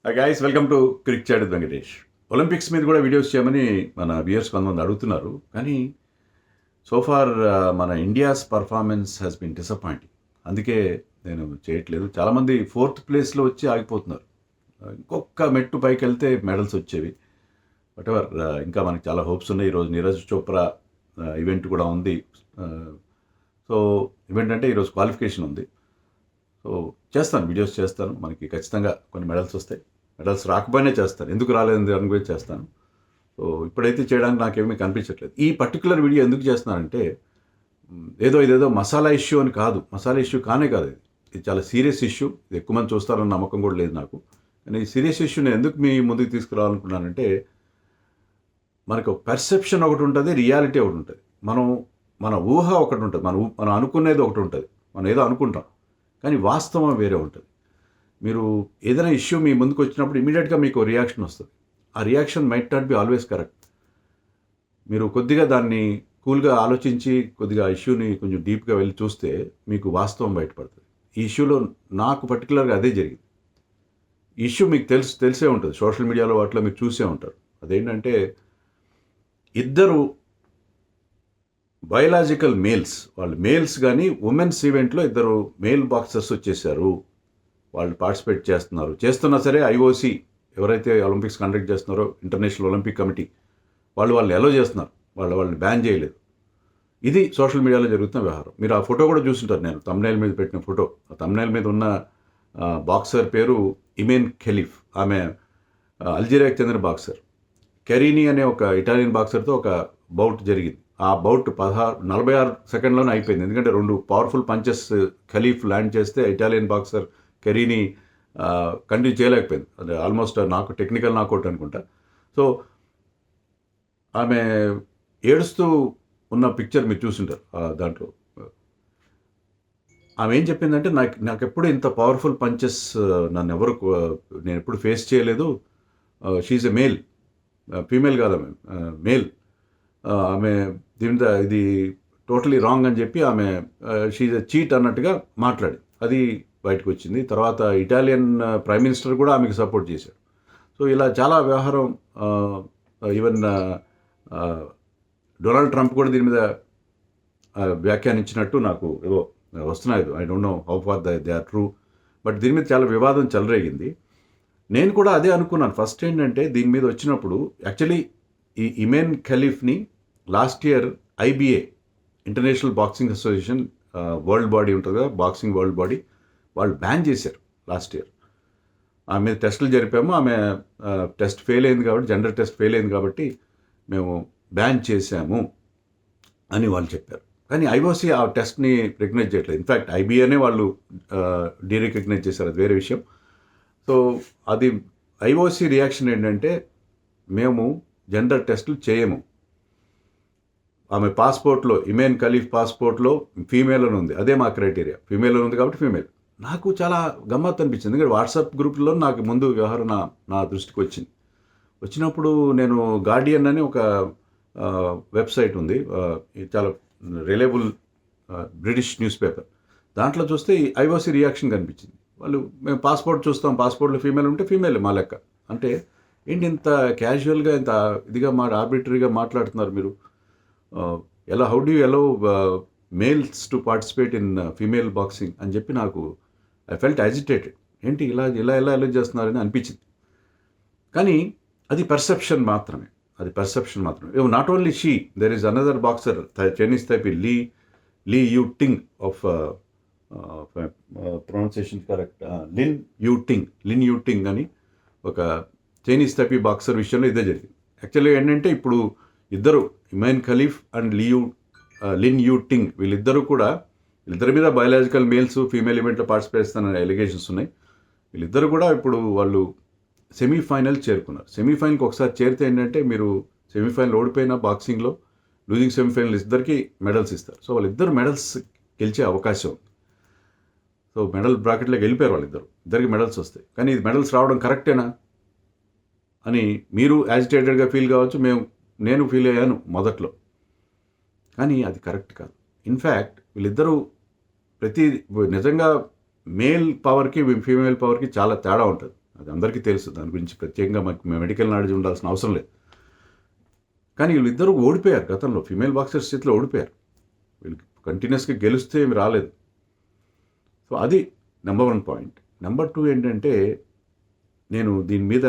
Guys welcome to cric chat with Venkatesh. Olympics మీద కూడా videos చేయమని మన వ్యూయర్స్ కొంతమంది అడుగుతున్నారు. కానీ సోఫార్ మన India's performance has been disappointing. అందుకే నేను చేయట్లేదు. చాలామంది 4th ప్లేస్లో వచ్చి ఆగిపోతున్నారు. ఇంకొక మెట్టు పైకి వెళ్తే మెడల్స్ వచ్చేవి. వాటెవర్, ఇంకా మనకి చాలా హోప్స్ ఉన్నాయి. ఈరోజు నీరజ్ చోప్రా ఈవెంట్ కూడా ఉంది. సో ఈవెంట్ అంటే ఈరోజు క్వాలిఫికేషన్ ఉంది. సో చేస్తాను, వీడియోస్ చేస్తాను. మనకి ఖచ్చితంగా కొన్ని మెడల్స్ వస్తాయి. మెడల్స్ రాకపోయినా చేస్తాను, ఎందుకు రాలేదు అని కూడా చేస్తాను. సో ఇప్పుడైతే చేయడానికి నాకేమీ కనిపించట్లేదు. ఈ పర్టికులర్ వీడియో ఎందుకు చేస్తున్నానంటే ఇదేదో మసాలా ఇష్యూ అని కాదు. మసాలా ఇష్యూ కానే కాదు. ఇది చాలా సీరియస్ ఇష్యూ. ఇది ఎక్కువ మంది చూస్తారన్న నమ్మకం కూడా లేదు నాకు. కానీ ఈ సీరియస్ ఇష్యూని ఎందుకు మీ ముందుకు తీసుకురావాలనుకున్నానంటే, మనకు పర్సెప్షన్ ఒకటి ఉంటుంది, రియాలిటీ ఒకటి ఉంటుంది. మన ఊహ ఒకటి ఉంటుంది, మనం అనుకునేది ఒకటి ఉంటుంది. మనం ఏదో అనుకుంటాం, కానీ వాస్తవం వేరే ఉంటుంది. మీరు ఏదైనా ఇష్యూ మీ ముందుకు వచ్చినప్పుడు ఇమీడియట్గా మీకు రియాక్షన్ వస్తుంది. ఆ reaction might not be always correct. మీరు కొద్దిగా దాన్ని కూల్గా ఆలోచించి కొద్దిగా ఇష్యూని కొంచెం డీప్గా వెళ్ళి చూస్తే మీకు వాస్తవం బయటపడుతుంది. ఈ ఇష్యూలో నాకు పర్టికులర్గా అదే జరిగింది. ఈ ఇష్యూ మీకు తెలిసే ఉంటుంది, సోషల్ మీడియాలో వాటిలో మీరు చూసే ఉంటారు. అదేంటంటే, ఇద్దరు బయలాజికల్ మేల్స్, వాళ్ళు మేల్స్ కానీ ఉమెన్స్ ఈవెంట్లో ఇద్దరు మేల్ బాక్సర్స్ వచ్చేసారు. వాళ్ళు పార్టిసిపేట్ చేస్తున్నా సరే ఐఓసి ఎవరైతే ఒలింపిక్స్ కండక్ట్ చేస్తున్నారో, ఇంటర్నేషనల్ ఒలింపిక్ కమిటీ, వాళ్ళు ఎలో చేస్తున్నారు. వాళ్ళని బ్యాన్ చేయలేదు. ఇది సోషల్ మీడియాలో జరుగుతున్న వ్యవహారం. మీరు ఆ ఫోటో కూడా చూస్తుంటారు. నేను తమ్నైల్ మీద పెట్టిన ఫోటో. ఆ తమ్నైల్ మీద ఉన్న బాక్సర్ పేరు ఇమేన్ ఖలీఫ్. ఆమె అల్జీరియాకి చెందిన బాక్సర్. కెరీనీ అనే ఒక ఇటాలియన్ బాక్సర్తో ఒక బౌట్ జరిగింది. ఆ బౌట్ 46 సెకండ్లోనే అయిపోయింది. ఎందుకంటే 2 పవర్ఫుల్ పంచెస్ ఖలీఫ్ ల్యాండ్ చేస్తే ఇటాలియన్ బాక్సర్ కెరీని కంటిన్యూ చేయలేకపోయింది. అది ఆల్మోస్ట్ నాకు టెక్నికల్ నాకౌట్ అనుకుంటా. సో ఆమె ఏడుస్తూ ఉన్న పిక్చర్ మీరు చూసింటారు. దాంట్లో ఆమె ఏం చెప్పిందంటే, నాకు ఎప్పుడు ఇంత పవర్ఫుల్ పంచెస్ నేను ఎప్పుడు ఫేస్ చేయలేదు. షీఈ్ ఎ మేల్, ఫీమేల్ కాదు ఆమె, మేల్. ఆమె ఇది టోటలీ రాంగ్ అని చెప్పి ఆమె షీఈ్ ఎ చీట్ అన్నట్టుగా మాట్లాడి అది బయటకు వచ్చింది. తర్వాత ఇటాలియన్ ప్రైమ్ మినిస్టర్ కూడా ఆమెకు సపోర్ట్ చేశారు. సో ఇలా చాలా వ్యవహారం. ఈవెన్ డొనాల్డ్ ట్రంప్ కూడా దీని మీద వ్యాఖ్యానించినట్టు నాకు ఏదో వస్తున్నాయి. I don't know how far they are true. But దీని మీద చాలా వివాదం చెలరేగింది. నేను కూడా అదే అనుకున్నాను. ఫస్ట్ ఏంటంటే, దీని మీద వచ్చినప్పుడు యాక్చువల్లీ ఈ ఇమేన్ ఖలీఫ్ని last year IBA, international boxing association, world body ఉంటుంది కదా, బాక్సింగ్ వరల్డ్ బాడీ, వాళ్ళు బ్యాన్ చేశారు లాస్ట్ ఇయర్. ఆమె మీద టెస్టులు జరిపాము. ఆమె టెస్ట్ ఫెయిల్ అయింది కాబట్టి, జెండర్ టెస్ట్ ఫెయిల్ అయింది కాబట్టి మేము బ్యాన్ చేశాము అని వాళ్ళు చెప్పారు. కానీ ఐఓసీ ఆ టెస్ట్ని రికగ్నైజ్ చేయట్లేదు. ఇన్ఫ్యాక్ట్ ఐబిఏనే వాళ్ళు డీరికగ్నైజ్ చేశారు, అది వేరే విషయం. సో అది ఐఓసీ రియాక్షన్ ఏంటంటే, మేము జెండర్ టెస్టులు చేయము. ఆమె పాస్పోర్ట్లో, ఇమేన్ ఖలీఫ్ పాస్పోర్ట్లో ఫీమేల్ అని ఉంది, అదే మా క్రైటీరియా. ఫీమేల్ అని ఉంది కాబట్టి ఫీమేల్. నాకు చాలా గమ్మత్తు అనిపించింది. ఎందుకంటే వాట్సాప్ గ్రూప్లో నాకు ముందు వ్యవహారం నా దృష్టికి వచ్చినప్పుడు నేను గార్డియన్ అని ఒక వెబ్సైట్ ఉంది, చాలా రిలయబుల్ బ్రిటిష్ న్యూస్ పేపర్. దాంట్లో చూస్తే ఐఓసీ రియాక్షన్ కనిపించింది. మేము పాస్పోర్ట్ చూస్తాం, పాస్పోర్ట్లో ఫీమేల్ ఉంటే ఫీమేల్ మా లెక్క. అంటే ఏంటి ఇంత క్యాజువల్గా, ఇంత ఇదిగా ఆర్బిటరీగా మాట్లాడుతున్నారు మీరు? How do you allow males to participate in female boxing అని చెప్పి నాకు ఐ ఫెల్ట్ అజిటేటెడ్. ఏంటి ఎలా చేస్తున్నారని అనిపించింది. కానీ అది పర్సెప్షన్ మాత్రమే. Not only she, there is another boxer, Chinese Taipei Li Yu Ting of pronunciation correct, Lin Yu Ting అని ఒక చైనీస్ టైపీ బాక్సర్ విషయంలో ఇదే జరిగింది. యాక్చువల్గా ఏంటంటే, ఇప్పుడు ఇద్దరు ఇమేన్ ఖలీఫ్ అండ్ లిన్ యూ టింగ్ వీళ్ళిద్దరి మీద బయాలజికల్ మేల్స్ ఫీమేల్ ఈవెంట్లో పార్టిసిపేట్ చేస్తానని ఎలిగేషన్స్ ఉన్నాయి. వీళ్ళిద్దరు కూడా ఇప్పుడు వాళ్ళు సెమీఫైనల్ చేరుకున్నారు. సెమీఫైనల్కి ఒకసారి చేరితే ఏంటంటే, మీరు సెమీఫైనల్ ఓడిపోయిన బాక్సింగ్లో లూజింగ్ సెమీఫైనల్ ఇద్దరికి మెడల్స్ ఇస్తారు. సో వాళ్ళిద్దరు మెడల్స్ గెలిచే అవకాశం ఉంది. సో మెడల్ బ్రాకెట్లోకి వెళ్ళిపోయారు ఇద్దరికి మెడల్స్ వస్తాయి. కానీ ఇది మెడల్స్ రావడం కరెక్టేనా అని మీరు యాజిటేటెడ్గా ఫీల్ కావచ్చు, నేను ఫీల్ అయ్యాను మొదట్లో. కానీ అది కరెక్ట్ కాదు. ఇన్ఫ్యాక్ట్ వీళ్ళిద్దరూ నిజంగా మేల్ పవర్కి ఫీమేల్ పవర్కి చాలా తేడా ఉంటుంది. అది అందరికీ తెలుసు. దాని గురించి ప్రత్యేకంగా మాకు మెడికల్ నాలెడ్జ్ ఉండాల్సిన అవసరం లేదు. కానీ వీళ్ళిద్దరూ ఓడిపోయారు గతంలో. ఫీమేల్ బాక్సర్స్ చేతిలో ఓడిపోయారు. వీళ్ళకి కంటిన్యూస్గా గెలిస్తే ఏమి రాలేదు. సో అది నెంబర్ 1 పాయింట్. నెంబర్ 2 ఏంటంటే, నేను దీని మీద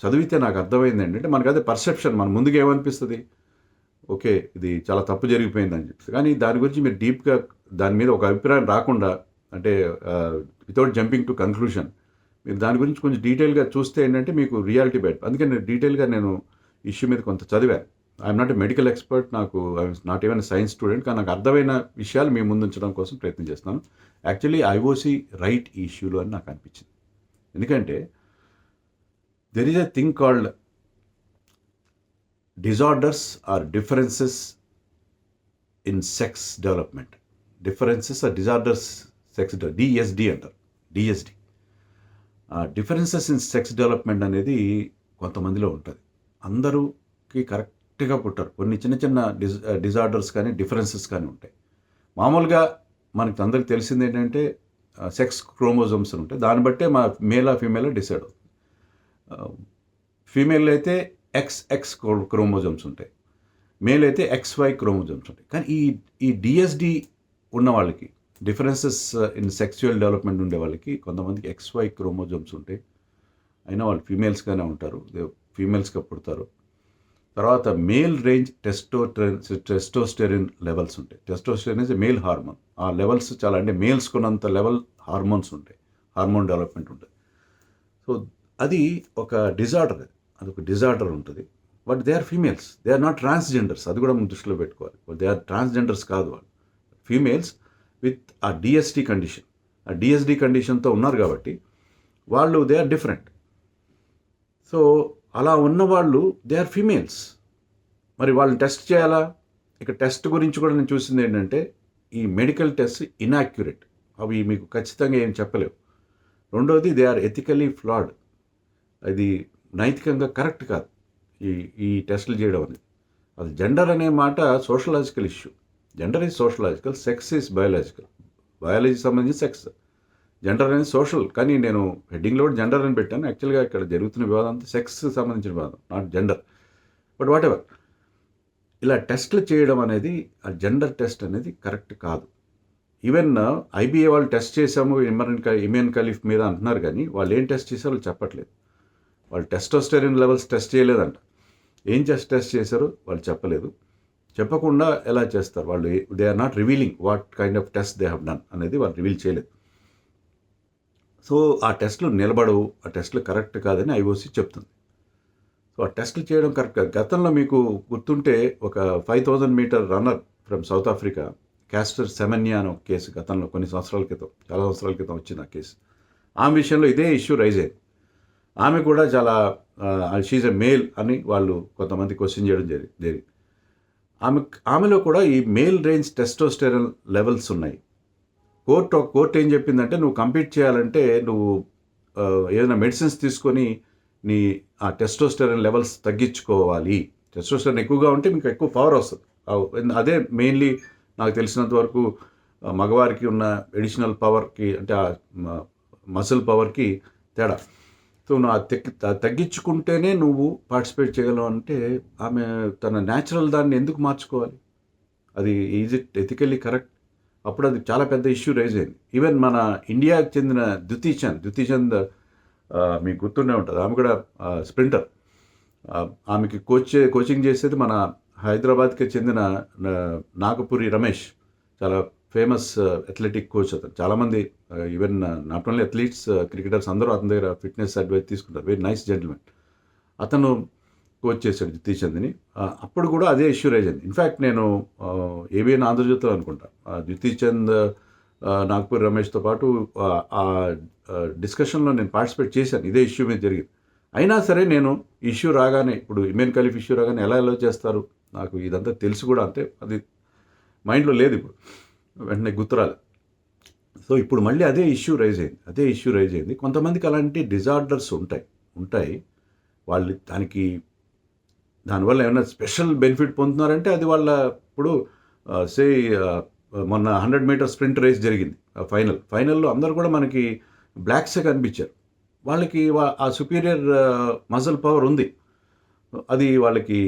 చదివితే నాకు అర్థమైంది ఏంటంటే, మనకు అదే పర్సెప్షన్. మన ముందుగా ఏమనిపిస్తుంది, ఓకే ఇది చాలా తప్పు జరిగిపోయిందని చెప్పి. కానీ దాని గురించి మీరు డీప్గా దాని మీద ఒక అభిప్రాయం రాకుండా, అంటే వితౌట్ జంపింగ్ టు కన్క్లూషన్, మీరు దాని గురించి కొంచెం డీటెయిల్గా చూస్తే ఏంటంటే మీకు రియాలిటీ బయట. అందుకే నేను డీటెయిల్గా ఇష్యూ మీద కొంత చదివాను. I'm not a medical expert, I not even science student, కానీ నాకు అర్థమైన విషయాలు మీ ముందు ఉంచడం కోసం ప్రయత్నం చేస్తున్నాను. యాక్చువల్లీ ఐఓసీ రైట్ ఈ ఇష్యూలో అని నాకు అనిపించింది. ఎందుకంటే there is a thing called disorders or differences in sex development. Differences or disorders sex DSD అంటారు. DSD differences in sex development అనేది కొంతమందిలో ఉంటుంది. అందరూకి కరెక్ట్గా పుట్టారు. కొన్ని చిన్న చిన్న డిజార్డర్స్ కానీ డిఫరెన్సెస్ కానీ ఉంటాయి. మామూలుగా మనకి అందరికి తెలిసింది ఏంటంటే సెక్స్ క్రోమోజోమ్స్ ఉంటాయి. దాన్ని బట్టే మా మేలా ఫీమేలా డిసైడ్ అవుతుంది. ఫీమేల్ అయితే XX క్రోమోజోమ్స్ ఉంటాయి, మేల్ అయితే XY క్రోమోజోమ్స్ ఉంటాయి. కానీ ఈ డిఎస్డి ఉన్న వాళ్ళకి, డిఫరెన్సెస్ ఇన్ సెక్చువల్ డెవలప్మెంట్ ఉండే వాళ్ళకి కొంతమందికి XY క్రోమోజోమ్స్ ఉంటాయి. అయినా వాళ్ళు ఫీమేల్స్గానే ఉంటారు, ఫీమేల్స్గా పుడతారు. తర్వాత మేల్ రేంజ్ టెస్టోస్టెరిన్ లెవెల్స్ ఉంటాయి. Testosterone is male hormone. ఆ లెవెల్స్ చాలా, అంటే మేల్స్ కొన్నంత లెవెల్ హార్మోన్స్ ఉంటాయి, హార్మోన్ డెవలప్మెంట్ ఉంటుంది. సో అది ఒక డిజార్డర్, అది ఒక డిజార్డర్ ఉంటుంది. But they are females, they are not transgenders. అది కూడా మనం దృష్టిలో పెట్టుకోవాలి. దే ఆర్ ట్రాన్స్జెండర్స్ కాదు వాళ్ళు, ఫీమేల్స్ విత్ ఆ డిఎస్డి కండిషన్. ఆ డిఎస్డి కండిషన్తో ఉన్నారు కాబట్టి వాళ్ళు దే ఆర్ డిఫరెంట్. సో అలా ఉన్నవాళ్ళు దే ఆర్ ఫీమేల్స్. మరి వాళ్ళని టెస్ట్ చేయాలా? ఇక టెస్ట్ గురించి కూడా నేను చూసింది ఏంటంటే, ఈ మెడికల్ టెస్ట్ ఇన్యాక్యురేట్, అవి మీకు ఖచ్చితంగా ఏం చెప్పలేవు. రెండోది దే ఆర్ ఎథికలీ ఫ్లాడ్. అది నైతికంగా కరెక్ట్ కాదు ఈ టెస్టులు చేయడం అనేది. అది జెండర్ అనే మాట sociological issue. Gender is sociological, sex is biological. Biology సంబంధించి సెక్స్, జెండర్ అనేది సోషల్. కానీ నేను హెడ్డింగ్లో కూడా జెండర్ అని పెట్టాను. యాక్చువల్గా ఇక్కడ జరుగుతున్న వివాదం అంతా సెక్స్ సంబంధించిన వివాదం, not gender. But what ever, ఇలా టెస్ట్లు చేయడం అనేది, ఆ జెండర్ టెస్ట్ అనేది కరెక్ట్ కాదు. ఈవెన్ ఐబీఏ వాళ్ళు టెస్ట్ చేశాము ఇమ్రాన్ ఖలీఫ్ మీద అంటున్నారు, కానీ వాళ్ళు ఏం టెస్ట్ చేశారో చెప్పట్లేదు. వాళ్ళు టెస్టోస్టెరిన్ లెవెల్స్ టెస్ట్ చేయలేదంట. ఏం టెస్ట్ చేశారో వాళ్ళు చెప్పలేదు. చెప్పకుండా ఎలా చేస్తారు వాళ్ళు? They are not revealing what kind of test they have done అనేది వాళ్ళు రివీల్ చేయలేదు. సో ఆ టెస్టులు నిలబడవు, ఆ టెస్టులు కరెక్ట్ కాదని ఐఓసీ చెప్తుంది. సో ఆ టెస్టులు చేయడం కరెక్ట్ కాదు. గతంలో మీకు గుర్తుంటే ఒక 5000 metre runner from South Africa, Caster Semenya అని ఒక కేసు గతంలో చాలా సంవత్సరాల క్రితం వచ్చింది ఆ కేసు. ఆమె విషయంలో ఇదే ఇష్యూ రైజ్ అయింది. ఆమె కూడా చాలా షీజ్ ఎ మేల్ అని వాళ్ళు కొంతమంది క్వశ్చన్ చేయడం జరిగింది. ఆమెలో కూడా ఈ మేల్ రేంజ్ టెస్టోస్టెరాన్ లెవెల్స్ ఉన్నాయి. కోర్టు ఏం చెప్పిందంటే, నువ్వు కంపీట్ చేయాలంటే నువ్వు ఏదైనా మెడిసిన్స్ తీసుకొని నీ ఆ టెస్టోస్టెరాన్ లెవెల్స్ తగ్గించుకోవాలి. టెస్టోస్టెరాన్ ఎక్కువగా ఉంటే మీకు ఎక్కువ పవర్ వస్తుంది. అదే మెయిన్లీ నాకు తెలిసినంత వరకు మగవారికి ఉన్న ఎడిషనల్ పవర్కి, అంటే ఆ మసిల్ పవర్కి తేడా. సో నువ్వు తగ్గించుకుంటేనే నువ్వు పార్టిసిపేట్ చేయగలవు అంటే, ఆమె తన న్యాచురల్ దాన్ని ఎందుకు మార్చుకోవాలి? అది ఈజ్ ఇట్ ఎథికల్లీ కరెక్ట్? అప్పుడు అది చాలా పెద్ద ఇష్యూ రైజ్ అయింది. ఈవెన్ మన ఇండియాకి చెందిన దుతి చంద్ మీకు గుర్తుండే ఉంటుంది. ఆమె కూడా స్ప్రింటర్. ఆమెకి కోచింగ్ చేసేది మన హైదరాబాద్కి చెందిన నాగపురి రమేష్, చాలా ఫేమస్ అథ్లెటిక్ కోచ్ అతను. చాలామంది even not only athletes, cricketers అందరూ అతని దగ్గర ఫిట్నెస్ అడ్వైస్ తీసుకుంటారు. Very nice gentlemen. అతను కోచ్ చేశాడు దుతి చంద్ని. అప్పుడు కూడా అదే ఇష్యూ రైజ్ అయింది. ఇన్ఫ్యాక్ట్ నేను ఏబిఎన్ ఆంధ్రజ్యోతిలో అనుకుంటా దుతి చంద్, నాగపూర్ రమేష్తో పాటు ఆ డిస్కషన్లో నేను పార్టిసిపేట్ చేశాను. ఇదే ఇష్యూ మీద జరిగింది. అయినా సరే నేను ఇష్యూ రాగానే, ఇప్పుడు ఇమ్రాన్ ఖలీఫ్ ఇష్యూ రాగానే ఎలా చేస్తారు, నాకు ఇదంతా తెలుసు కూడా, అంటే అది మైండ్లో లేదు, ఇప్పుడు వెంటనే గుర్తురాలి. సో ఇప్పుడు మళ్ళీ అదే ఇష్యూ రైజ్ అయింది. కొంతమందికి అలాంటి డిజార్డర్స్ ఉంటాయి. వాళ్ళు దానివల్ల ఏమైనా స్పెషల్ బెనిఫిట్ పొందుతున్నారంటే అది వాళ్ళ, ఇప్పుడు మొన్న 100 మీటర్ స్ప్రింట్ రేస్ జరిగింది. ఫైనల్లో అందరూ కూడా మనకి బ్లాక్సే కనిపించారు. వాళ్ళకి ఆ సుపీరియర్ మజిల్ పవర్ ఉంది. అది వాళ్ళకి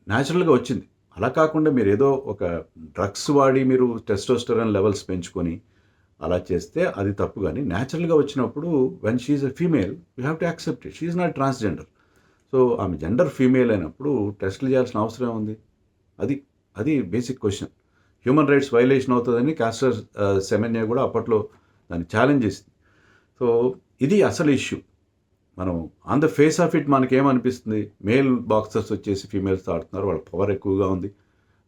న్యాచురల్‌గా వచ్చింది. అలా కాకుండా మీరేదో ఒక డ్రగ్స్ వాడి మీరు టెస్టోస్టెరాన్ లెవెల్స్ పెంచుకొని అలా చేస్తే అది తప్పు గానీ, న్యాచురల్‌గా వచ్చినప్పుడు when she is a female you have to accept it. She is not transgender. So, ఆమె జెండర్ ఫీమేల్ అయినప్పుడు టెస్టులు చేయాల్సిన అవసరం ఏముంది? అది, అది basic question. Human rights violation అవుతదని కాస్టర్ సెమెన్యా గూడా అప్పట్లో దాన్ని ఛాలెంజ్ చేసింది. సో, ఇది అసలు ఇష్యూ. మనం on the face of it మనకేమనిపిస్తుంది? మేల్ బాక్సర్స్ వచ్చేసి ఫీమేల్స్‌తో ఆడుతున్నారు. వాళ్ళ పవర్ ఎక్కువగా ఉంది.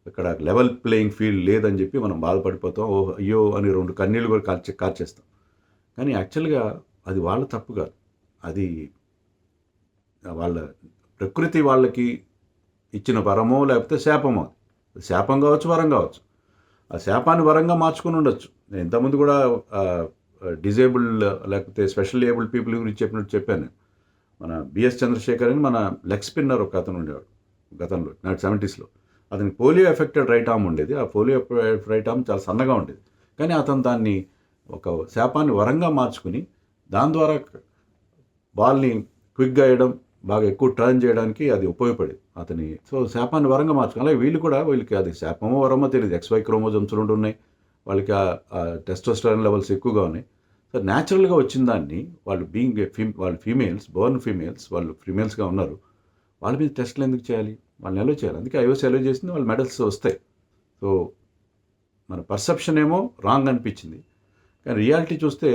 ఇక్కడ లెవెల్ ప్లేయింగ్ ఫీల్డ్ లేదని చెప్పి మనం బాధపడిపోతాం. ఓహ్! అయ్యో! అని 2 కన్నీళ్లు కూడా కార్చేస్తాం. కానీ యాక్చువల్‌గా అది వాళ్ళ తప్పు కాదు. అది వాళ్ళ ప్రకృతి వాళ్ళకి ఇచ్చిన వరమో లేకపోతే శాపమో. శాపం కావచ్చు, వరం కావచ్చు. ఆ శాపాన్ని వరంగా మార్చుకొని ఉండొచ్చు. నేను ఇంతకుముందు కూడా డిజేబుల్డ్ లేకపోతే స్పెషల్ ఏబుల్డ్ పీపుల్ గురించి చెప్పినట్టు చెప్పాను. మన బిఎస్ చంద్రశేఖర్ అని మన లెగ్ స్పిన్నర్ ఒక అతను ఉండేవాడు గతంలో 70స్‌లో. అతనికి పోలియో ఎఫెక్టెడ్ రైట్ ఆర్మ్ ఉండేది. ఆ పోలియో రైట్ ఆర్మ్ చాలా సన్నగా ఉండేది. కానీ అతను దాన్ని ఒక శాపాన్ని వరంగా మార్చుకుని దాని ద్వారా బాల్ని క్విక్‌గా వేయడం, బాగా ఎక్కువ టర్న్ చేయడానికి అది ఉపయోగపడేది అతని. సో, శాపాన్ని వరంగా మార్చుకుని అలాగే వీళ్ళకి అది శాపమో వరమో తెలీదు. XY క్రోమోజోమ్స్ 2 ఉన్నాయి. వాళ్ళకి టెస్టోస్టెరాన్ లెవెల్స్ ఎక్కువగా ఉన్నాయి. సో, న్యాచురల్‌గా వచ్చిన దాన్ని వాళ్ళు వాళ్ళు ఫీమేల్స్, బోర్న్ ఫీమేల్స్, వాళ్ళు ఫీమేల్స్‌గా ఉన్నారు. వాళ్ళ మీద టెస్టులు ఎందుకు చేయాలి? వాళ్ళని అలో చేయాలి. అందుకే ఐఓసీ అలో చేసింది. వాళ్ళు మెడల్స్ వస్తాయి. సో, మన పర్సెప్షన్ ఏమో రాంగ్ అనిపించింది. కానీ రియాలిటీ చూస్తే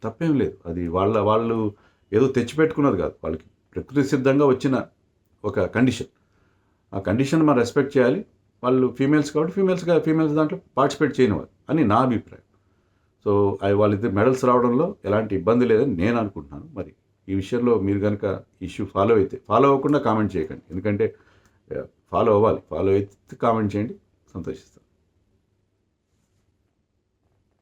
తప్పేం లేదు. అది వాళ్ళు ఏదో తెచ్చిపెట్టుకున్నది కాదు. వాళ్ళకి ప్రకృతి సిద్ధంగా వచ్చిన ఒక కండిషన్. ఆ కండిషన్ మనం రెస్పెక్ట్ చేయాలి. వాళ్ళు ఫీమేల్స్ కాబట్టి ఫీమేల్స్ దాంట్లో పార్టిసిపేట్ చేయనివారు అని నా అభిప్రాయం. సో, వాళ్ళిద్దరు మెడల్స్ రావడంలో ఎలాంటి ఇబ్బంది లేదని నేను అనుకుంటున్నాను. మరి ఈ విషయంలో మీరు గనక ఇష్యూ ఫాలో అవ్వకుండా కామెంట్ చేయకండి. ఎందుకంటే ఫాలో అవ్వాలి. ఫాలో అయితే కామెంట్ చేయండి. సంతోషిస్తాను.